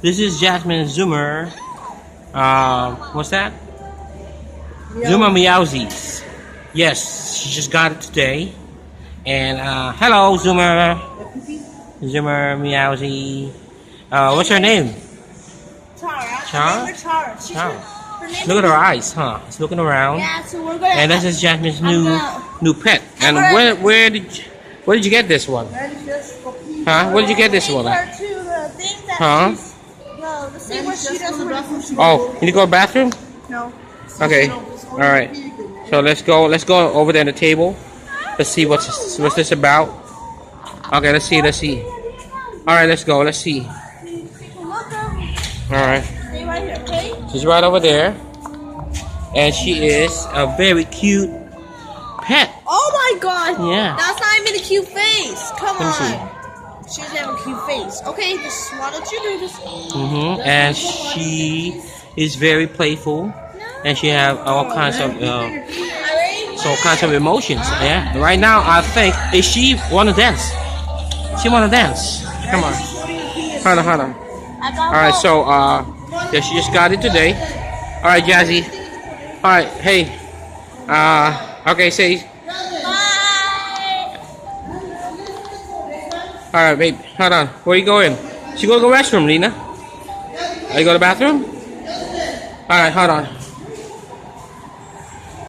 This is Jasmine Zoomer. What's that? Yeah. Zoomer Meowzies. Yes, she just got it today. And hello, Zoomer. Zoomer Meowzie. What's her name? Tara. Tara? Tara. Tara. Look at her eyes, huh? It's looking around. Yeah, so we're gonna. And this is Jasmine's new pet. And where did you get this one? Huh? Where did you get this one? Huh? The thing where she doesn't. Oh, can you go to the bathroom? No. Okay. All right. So let's go over there on the table. Let's see what's this about. Okay, let's see. All right, let's go. Let's see. All right. Stay right here, okay? She's right over there, and she is a very cute pet. Oh my God! Yeah. That's not even a cute face. Come Let me see. on. She doesn't have a cute face. Okay, just why don't you do this? And she is very playful, and she have all kinds of emotions. Yeah. Right now, I think she wanna dance. She wanna dance. Come on. Hold on. All right. So yeah, she just got it today. All right, Jazzy. All right. Hey. Okay. Say. All right, babe. Hold on. Where you going? She gonna go restroom, Lena. Are you going to the bathroom? All right. Hold on.